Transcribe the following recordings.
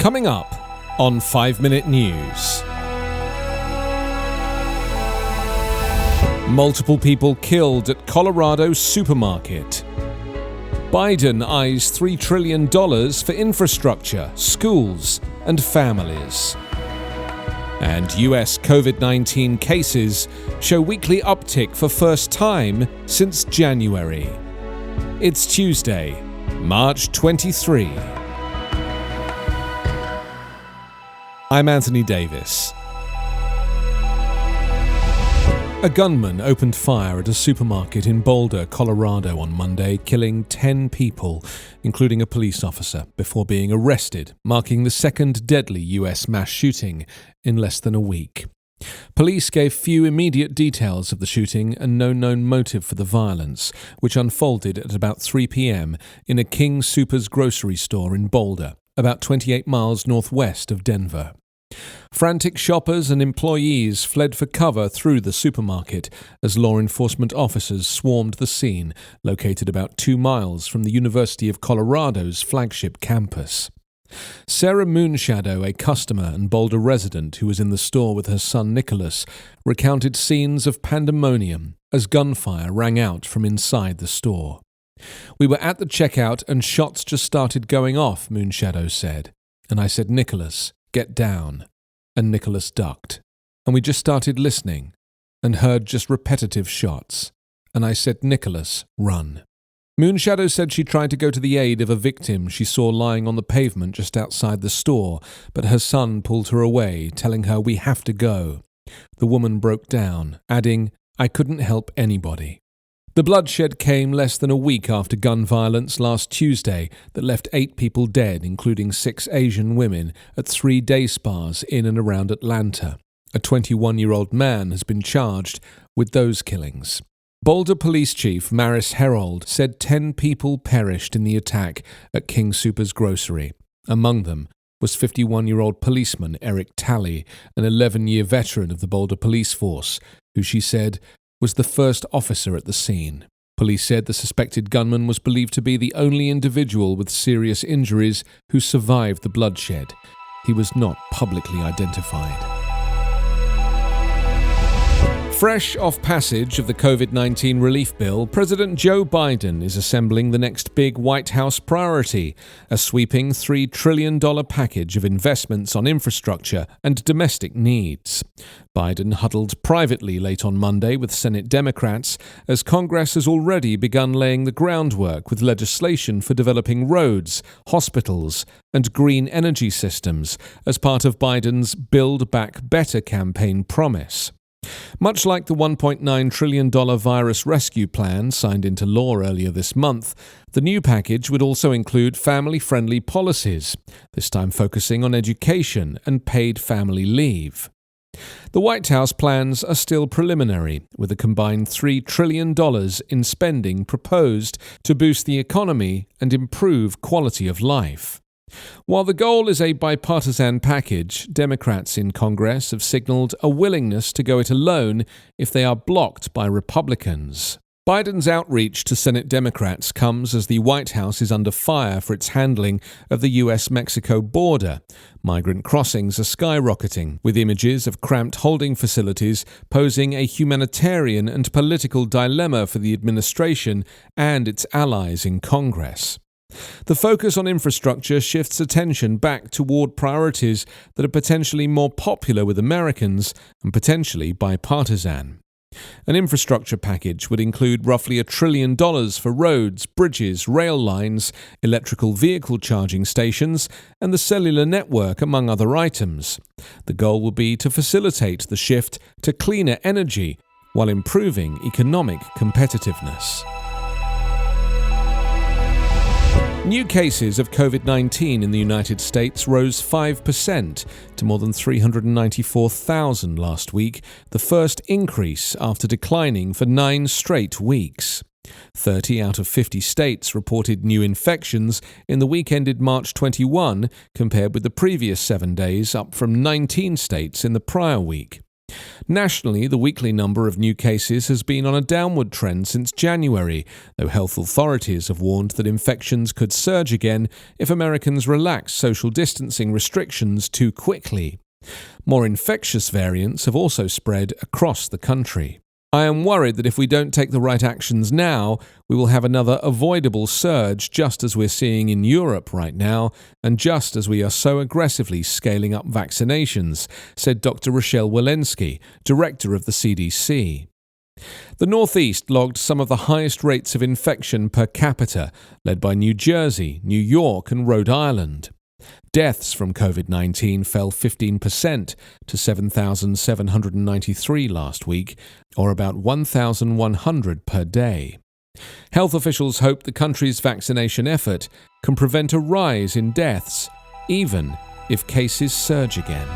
Coming up on 5-Minute News. Multiple people killed at Colorado supermarket. Biden eyes $3 trillion for infrastructure, schools, and families. And US COVID-19 cases show weekly uptick for first time since January. It's Tuesday, March 23. I'm Anthony Davis. A gunman opened fire at a supermarket in Boulder, Colorado on Monday, killing 10 people, including a police officer, before being arrested, marking the second deadly US mass shooting in less than a week. Police gave few immediate details of the shooting and no known motive for the violence, which unfolded at about 3 p.m. in a King Soopers grocery store in Boulder, about 28 miles northwest of Denver. Frantic shoppers and employees fled for cover through the supermarket as law enforcement officers swarmed the scene, located about 2 miles from the University of Colorado's flagship campus. Sarah Moonshadow, a customer and Boulder resident who was in the store with her son Nicholas, recounted scenes of pandemonium as gunfire rang out from inside the store. "We were at the checkout and shots just started going off," Moonshadow said. "And I said, 'Nicholas, get down.' And Nicholas ducked. And we just started listening and heard just repetitive shots. And I said, 'Nicholas, run.'" Moonshadow said she tried to go to the aid of a victim she saw lying on the pavement just outside the store, but her son pulled her away, telling her, "We have to go." The woman broke down, adding, "I couldn't help anybody." The bloodshed came less than a week after gun violence last Tuesday that left 8 people dead, including 6 Asian women, at 3 day spas in and around Atlanta. A 21-year-old man has been charged with those killings. Boulder Police Chief Maris Herold said 10 people perished in the attack at King Soopers grocery. Among them was 51-year-old policeman Eric Talley, an 11-year veteran of the Boulder Police Force, who she said was the first officer at the scene. Police said the suspected gunman was believed to be the only individual with serious injuries who survived the bloodshed. He was not publicly identified. Fresh off passage of the COVID-19 relief bill, President Joe Biden is assembling the next big White House priority, a sweeping $3 trillion package of investments on infrastructure and domestic needs. Biden huddled privately late on Monday with Senate Democrats as Congress has already begun laying the groundwork with legislation for developing roads, hospitals, and green energy systems as part of Biden's Build Back Better campaign promise. Much like the $1.9 trillion virus rescue plan signed into law earlier this month, the new package would also include family-friendly policies, this time focusing on education and paid family leave. The White House plans are still preliminary, with a combined $3 trillion in spending proposed to boost the economy and improve quality of life. While the goal is a bipartisan package, Democrats in Congress have signaled a willingness to go it alone if they are blocked by Republicans. Biden's outreach to Senate Democrats comes as the White House is under fire for its handling of the US-Mexico border. Migrant crossings are skyrocketing, with images of cramped holding facilities posing a humanitarian and political dilemma for the administration and its allies in Congress. The focus on infrastructure shifts attention back toward priorities that are potentially more popular with Americans and potentially bipartisan. An infrastructure package would include roughly $1 trillion for roads, bridges, rail lines, electrical vehicle charging stations, and the cellular network, among other items. The goal will be to facilitate the shift to cleaner energy while improving economic competitiveness. New cases of COVID-19 in the United States rose 5% to more than 394,000 last week, the first increase after declining for 9 straight weeks. 30 out of 50 states reported new infections in the week ended March 21, compared with the previous 7 days, up from 19 states in the prior week. Nationally, the weekly number of new cases has been on a downward trend since January, though health authorities have warned that infections could surge again if Americans relax social distancing restrictions too quickly. More infectious variants have also spread across the country. I am worried that if we don't take the right actions now, we will have another avoidable surge just as we're seeing in Europe right now and just as we are so aggressively scaling up vaccinations, said Dr. Rochelle Walensky, director of the CDC. The Northeast logged some of the highest rates of infection per capita, led by New Jersey, New York and Rhode Island. Deaths from COVID-19 fell 15% to 7,793 last week, or about 1,100 per day. Health officials hope the country's vaccination effort can prevent a rise in deaths, even if cases surge again.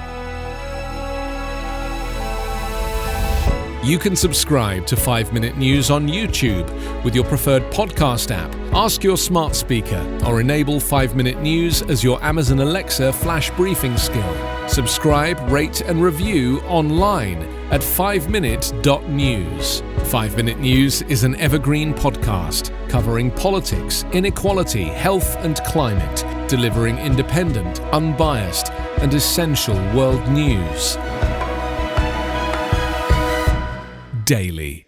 You can subscribe to 5 Minute News on YouTube with your preferred podcast app. Ask your smart speaker or enable 5 Minute News as your Amazon Alexa flash briefing skill. Subscribe, rate and review online at 5minute.news. 5 Minute News is an evergreen podcast covering politics, inequality, health and climate, delivering independent, unbiased and essential world news daily.